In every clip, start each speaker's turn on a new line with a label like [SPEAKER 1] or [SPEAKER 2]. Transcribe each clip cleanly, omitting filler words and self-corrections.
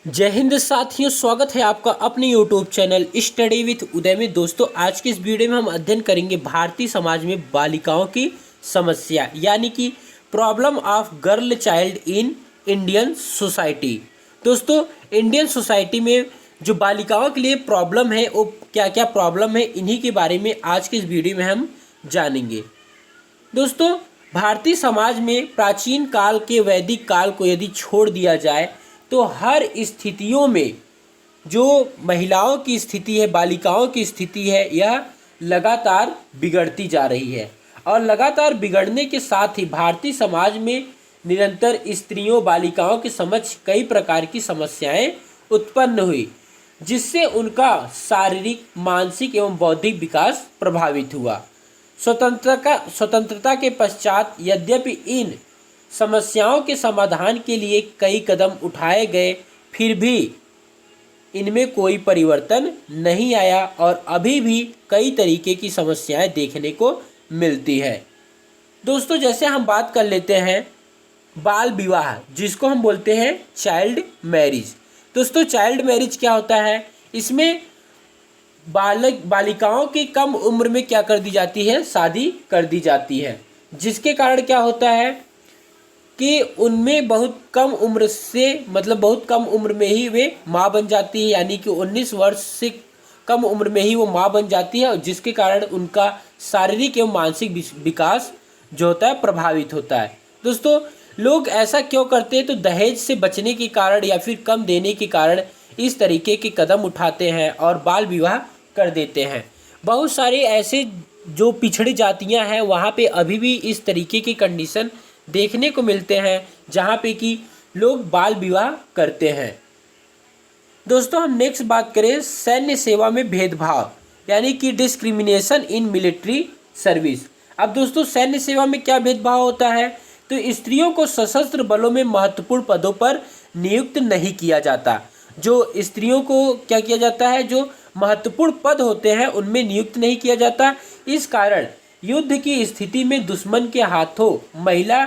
[SPEAKER 1] जय हिंद साथियों, स्वागत है आपका अपने YouTube चैनल स्टडी विथ उदय में। दोस्तों, आज के इस वीडियो में हम अध्ययन करेंगे भारतीय समाज में बालिकाओं की समस्या यानी कि problem of girl child in Indian society. दोस्तों, इंडियन सोसाइटी में जो बालिकाओं के लिए प्रॉब्लम है वो क्या क्या प्रॉब्लम है, इन्हीं के बारे में आज के इस वीडियो में हम जानेंगे। दोस्तों, भारतीय समाज में प्राचीन काल के वैदिक काल को यदि छोड़ दिया जाए तो हर स्थितियों में जो महिलाओं की स्थिति है, बालिकाओं की स्थिति है, यह लगातार बिगड़ती जा रही है। और लगातार बिगड़ने के साथ ही भारतीय समाज में निरंतर स्त्रियों बालिकाओं के समक्ष कई प्रकार की समस्याएं उत्पन्न हुई, जिससे उनका शारीरिक, मानसिक एवं बौद्धिक विकास प्रभावित हुआ। स्वतंत्रता के पश्चात यद्यपि इन समस्याओं के समाधान के लिए कई कदम उठाए गए, फिर भी इनमें कोई परिवर्तन नहीं आया और अभी भी कई तरीके की समस्याएं देखने को मिलती है। दोस्तों, जैसे हम बात कर लेते हैं बाल विवाह, जिसको हम बोलते हैं चाइल्ड मैरिज। दोस्तों, चाइल्ड मैरिज क्या होता है? इसमें बालिकाओं की कम उम्र में क्या कर दी जाती है? शादी कर दी जाती है, जिसके कारण क्या होता है कि उनमें बहुत कम उम्र से बहुत कम उम्र में ही वे माँ बन जाती है, यानी कि 19 वर्ष से कम उम्र में ही वो माँ बन जाती है, और जिसके कारण उनका शारीरिक एवं मानसिक विकास जो होता है प्रभावित होता है। दोस्तों, लोग ऐसा क्यों करते हैं? तो दहेज से बचने के कारण या फिर कम देने के कारण इस तरीके के कदम उठाते हैं और बाल विवाह कर देते हैं। बहुत सारे ऐसे जो पिछड़ी जातियां हैं वहाँ पे अभी भी इस तरीके की कंडीशन देखने को मिलते हैं, जहाँ पे कि लोग बाल विवाह करते हैं। दोस्तों, हम नेक्स्ट बात करें सैन्य सेवा में भेदभाव यानी कि डिस्क्रिमिनेशन इन मिलिट्री सर्विस। अब दोस्तों, सैन्य सेवा में क्या भेदभाव होता है? तो स्त्रियों को सशस्त्र बलों में महत्वपूर्ण पदों पर नियुक्त नहीं किया जाता। जो स्त्रियों को क्या किया जाता है? जो महत्वपूर्ण पद होते हैं उनमें नियुक्त नहीं किया जाता। इस कारण युद्ध की स्थिति में दुश्मन के हाथों महिला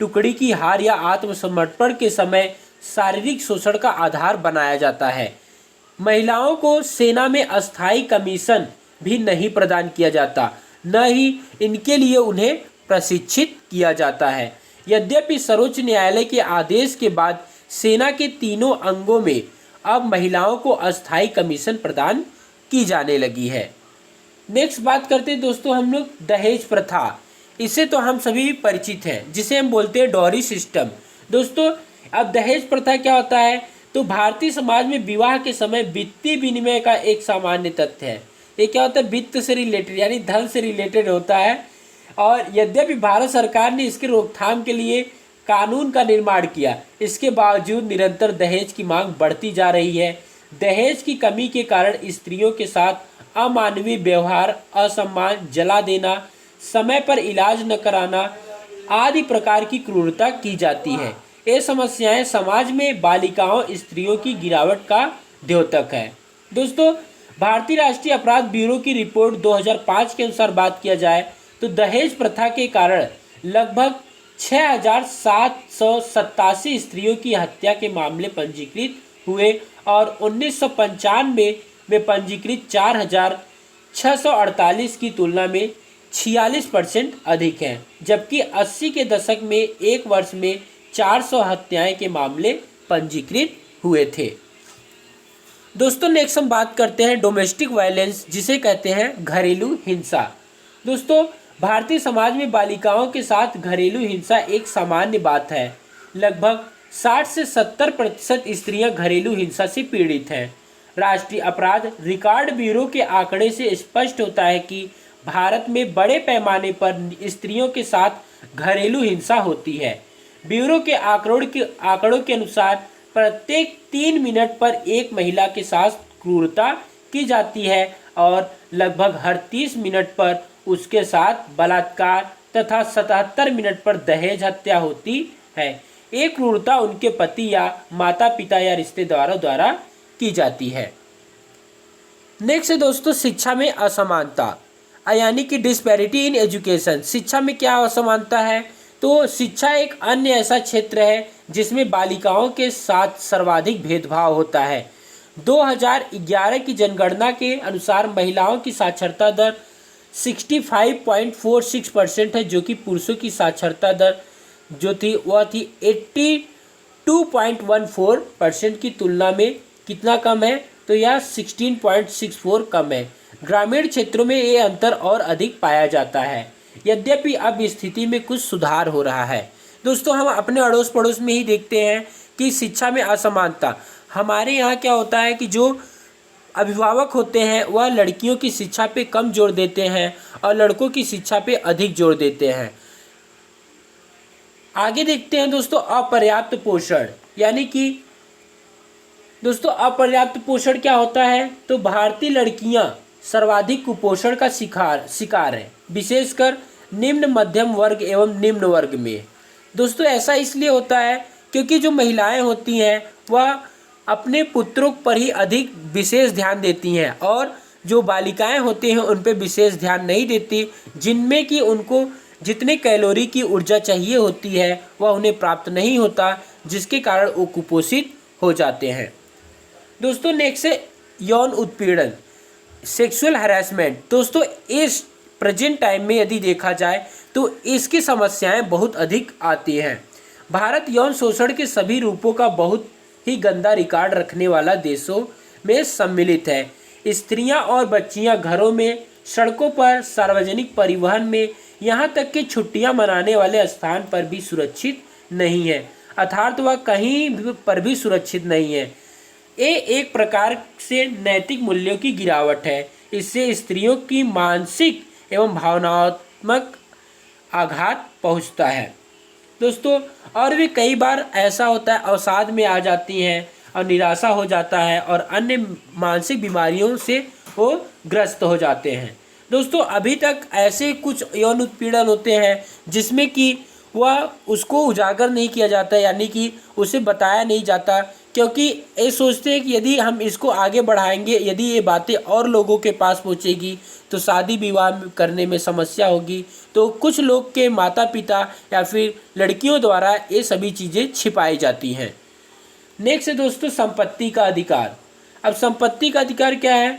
[SPEAKER 1] टुकड़ी की हार या आत्मसमर्पण के समय शारीरिक शोषण का आधार बनाया जाता है। महिलाओं को सेना में अस्थायी कमीशन भी नहीं प्रदान किया जाता, न ही इनके लिए उन्हें प्रशिक्षित किया जाता है। यद्यपि सर्वोच्च न्यायालय के आदेश के बाद सेना के तीनों अंगों में अब महिलाओं को अस्थायी कमीशन प्रदान की जाने लगी है। नेक्स्ट बात करते हैं दोस्तों हम लोग दहेज प्रथा। इससे तो हम सभी परिचित हैं, जिसे हम बोलते हैं डॉरी सिस्टम। दोस्तों, अब दहेज प्रथा क्या होता है? तो भारतीय समाज में विवाह के समय वित्तीय विनिमय का एक सामान्य तथ्य है। ये क्या होता है? वित्त से रिलेटेड यानी धन से रिलेटेड होता है। और यद्यपि भारत सरकार ने इसके रोकथाम के लिए कानून का निर्माण किया, इसके बावजूद निरंतर दहेज की मांग बढ़ती जा रही है। दहेज की कमी के कारण स्त्रियों के साथ अमानवीय व्यवहार, असम्मान, जला देना, समय पर इलाज न कराना आदि प्रकार की क्रूरता की जाती है। ये समस्याएं समाज में बालिकाओं, स्त्रियों की गिरावट का द्योतक है। दोस्तों, भारतीय राष्ट्रीय अपराध ब्यूरो की रिपोर्ट 2005 के अनुसार बात किया जाए तो दहेज प्रथा के कारण लगभग 6,787 स्त्रियों की हत्या के मामले पंजीकृत हुए और 1995 में पंजीकृत 4,648 की तुलना में 46% अधिक हैं, जबकि 80 के दशक में एक वर्ष में 400 हत्याएं के मामले पंजीकृत हुए थे। दोस्तों, नेक्स्ट हम बात करते हैं डोमेस्टिक वायलेंस, जिसे कहते हैं घरेलू हिंसा। दोस्तों, भारतीय समाज में बालिकाओं के साथ घरेलू हिंसा एक सामान्य बात है। लगभग 60 से 70% स्त्रियां घरेलू हिंसा से पीड़ित हैं। राष्ट्रीय अपराध रिकॉर्ड ब्यूरो के आंकड़े से स्पष्ट होता है कि भारत में बड़े पैमाने पर स्त्रियों के साथ घरेलू हिंसा होती है। ब्यूरो के आंकड़ों के अनुसार प्रत्येक 3 मिनट पर एक महिला के साथ क्रूरता की जाती है और लगभग हर 30 मिनट पर उसके साथ बलात्कार तथा 77 मिनट पर दहेज हत्या होती है। एक क्रूरता उनके पति या माता पिता या रिश्तेदारों द्वारा की जाती है। नेक्स्ट है दोस्तों शिक्षा में असमानता यानी कि डिस्पैरिटी इन एजुकेशन। शिक्षा में क्या असमानता है? तो शिक्षा एक अन्य ऐसा क्षेत्र है जिसमें बालिकाओं के साथ सर्वाधिक भेदभाव होता है। 2011 की जनगणना के अनुसार महिलाओं की साक्षरता दर 65.46% है, जो कि पुरुषों की साक्षरता दर जो थी वह थी 82.14% की तुलना में कितना कम है, तो यह 16.64 कम है। ग्रामीण क्षेत्रों में ये अंतर और अधिक पाया जाता है। यद्यपि अब स्थिति में कुछ सुधार हो रहा है। दोस्तों, हम अपने अड़ोस पड़ोस में ही देखते हैं कि शिक्षा में असमानता, हमारे यहाँ क्या होता है कि जो अभिभावक होते हैं वह लड़कियों की शिक्षा पे कम जोर देते हैं और लड़कों की शिक्षा पे अधिक जोर देते हैं। आगे देखते हैं दोस्तों, अपर्याप्त पोषण, यानी कि दोस्तों अपर्याप्त पोषण क्या होता है, तो भारतीय लड़कियां सर्वाधिक कुपोषण का शिकार है, विशेषकर निम्न मध्यम वर्ग एवं निम्न वर्ग में। दोस्तों ऐसा इसलिए होता है क्योंकि जो महिलाएं होती हैं वह अपने पुत्रों पर ही अधिक विशेष ध्यान देती हैं और जो बालिकाएं होती हैं उन पर विशेष ध्यान नहीं देती, जिनमें कि उनको जितने कैलोरी की ऊर्जा चाहिए होती है वह उन्हें प्राप्त नहीं होता, जिसके कारण वो कुपोषित हो जाते हैं। दोस्तों नेक्स्ट है यौन उत्पीड़न, सेक्सुअल हैरेसमेंट। दोस्तों इस प्रेजेंट टाइम में यदि देखा जाए तो इसकी समस्याएं बहुत अधिक आती हैं। भारत यौन शोषण के सभी रूपों का बहुत ही गंदा रिकॉर्ड रखने वाला देशों में सम्मिलित है। स्त्रियां और बच्चियां घरों में, सड़कों पर, सार्वजनिक परिवहन में, यहाँ तक कि छुट्टियां मनाने वाले स्थान पर भी सुरक्षित नहीं है, अर्थात वह कहीं पर भी सुरक्षित नहीं है। ये एक प्रकार से नैतिक मूल्यों की गिरावट है। इससे स्त्रियों की मानसिक एवं भावनात्मक आघात पहुंचता है। दोस्तों और भी कई बार ऐसा होता है, अवसाद में आ जाती हैं और निराशा हो जाता है और अन्य मानसिक बीमारियों से वो ग्रस्त हो जाते हैं। दोस्तों अभी तक ऐसे कुछ यौन उत्पीड़न होते हैं जिसमें कि वह उसको उजागर नहीं किया जाता, यानी कि उसे बताया नहीं जाता, क्योंकि ये सोचते हैं कि यदि हम इसको आगे बढ़ाएंगे, यदि ये बातें और लोगों के पास पहुंचेगी तो शादी विवाह करने में समस्या होगी। तो कुछ लोग के माता पिता या फिर लड़कियों द्वारा ये सभी चीज़ें छिपाई जाती हैं। नेक्स्ट है दोस्तों संपत्ति का अधिकार। अब संपत्ति का अधिकार क्या है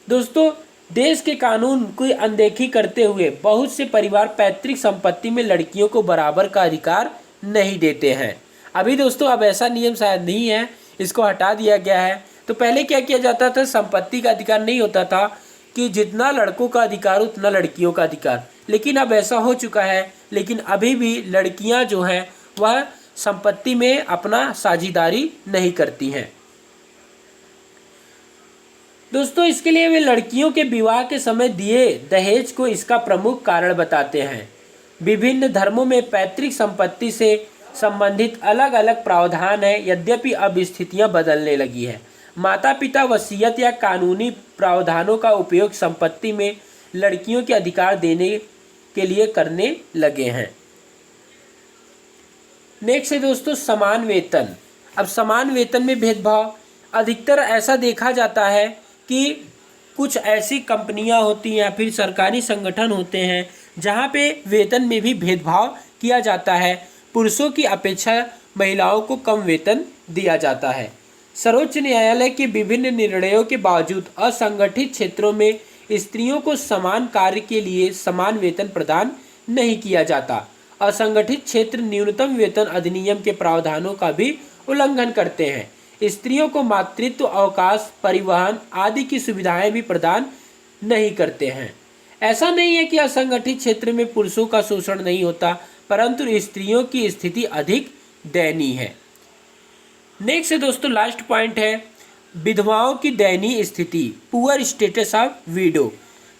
[SPEAKER 1] दोस्तों, देश के कानून की अनदेखी करते हुए बहुत से परिवार पैतृक संपत्ति में लड़कियों को बराबर का अधिकार नहीं देते हैं। अभी दोस्तों अब ऐसा नियम शायद नहीं है, इसको हटा दिया गया है। तो पहले क्या किया जाता था, संपत्ति का अधिकार नहीं होता था कि जितना लड़कों का अधिकार उतना लड़कियों का अधिकार, लेकिन अब ऐसा हो चुका है। लेकिन अभी भी लड़कियां जो हैं वह संपत्ति में अपना साझेदारी नहीं करती हैं। दोस्तों इसके लिए वे लड़कियों के विवाह के समय दिए दहेज को इसका प्रमुख कारण बताते हैं। विभिन्न धर्मों में पैतृक संपत्ति से संबंधित अलग अलग प्रावधान है, यद्यपि अब स्थितियां बदलने लगी है। माता पिता वसीयत या कानूनी प्रावधानों का उपयोग संपत्ति में लड़कियों के अधिकार देने के लिए करने लगे हैं। नेक्स्ट है दोस्तों समान वेतन। अब समान वेतन में भेदभाव, अधिकतर ऐसा देखा जाता है कि कुछ ऐसी कंपनियां होती हैं या फिर सरकारी संगठन होते हैं जहां पे वेतन में भी भेदभाव किया जाता है। पुरुषों की अपेक्षा महिलाओं को कम वेतन दिया जाता है। सर्वोच्च न्यायालय के विभिन्न निर्णयों के बावजूद असंगठित क्षेत्रों में स्त्रियों को समान कार्य के लिए समान वेतन प्रदान नहीं किया जाता। असंगठित क्षेत्र न्यूनतम वेतन अधिनियम के प्रावधानों का भी उल्लंघन करते हैं। स्त्रियों को मातृत्व अवकाश, परिवहन आदि की सुविधाएं भी प्रदान नहीं करते हैं। ऐसा नहीं है कि असंगठित क्षेत्र में पुरुषों का शोषण नहीं होता, परंतु स्त्रियों की स्थिति अधिक दयनीय है। नेक्स्ट दोस्तों लास्ट पॉइंट है विधवाओं की दयनीय स्थिति, पुअर स्टेटस ऑफ विडो।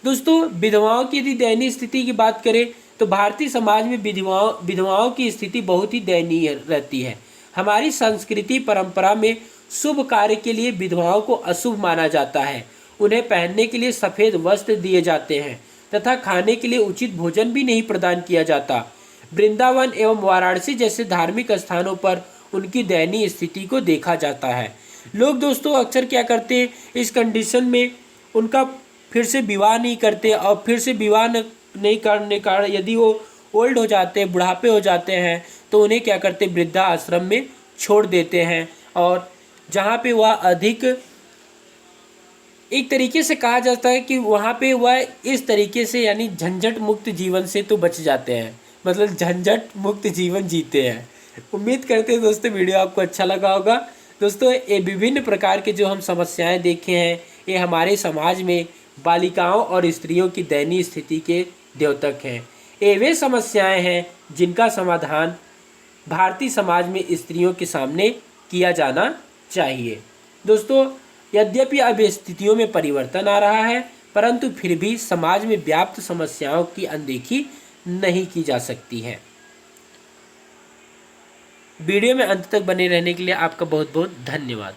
[SPEAKER 1] दोस्तों विधवाओं की यदि दयनीय स्थिति की बात करें तो भारतीय समाज में विधवाओं की स्थिति बहुत ही दयनीय रहती है। हमारी संस्कृति परंपरा में शुभ कार्य के लिए विधवाओं को अशुभ माना जाता है। उन्हें पहनने के लिए सफ़ेद वस्त्र दिए जाते हैं तथा खाने के लिए उचित भोजन भी नहीं प्रदान किया जाता। वृंदावन एवं वाराणसी जैसे धार्मिक स्थानों पर उनकी दयनीय स्थिति को देखा जाता है। लोग दोस्तों अक्सर क्या करते हैं, इस कंडीशन में उनका फिर से विवाह नहीं करते और फिर से विवाह नहीं करने कारण यदि वो ओल्ड हो जाते हैं, बुढ़ापे हो जाते हैं, तो उन्हें क्या करते हैं, वृद्धा आश्रम में छोड़ देते हैं। और जहाँ पे वह अधिक, एक तरीके से कहा जाता है कि वहाँ पे वह इस तरीके से यानी झंझट मुक्त जीवन से तो बच जाते हैं, मतलब झंझट मुक्त जीवन जीते हैं। उम्मीद करते हैं दोस्तों वीडियो आपको अच्छा लगा होगा। दोस्तों ये विभिन्न प्रकार के जो हम समस्याएं देखे हैं, ये हमारे समाज में बालिकाओं और स्त्रियों की दयनीय स्थिति के द्योतक हैं। ये वे समस्याएं हैं जिनका समाधान भारतीय समाज में स्त्रियों के सामने किया जाना चाहिए। दोस्तों यद्यपि अब स्थितियों में परिवर्तन आ रहा है, परंतु फिर भी समाज में व्याप्त समस्याओं की अनदेखी नहीं की जा सकती है। वीडियो में अंत तक बने रहने के लिए आपका बहुत बहुत धन्यवाद।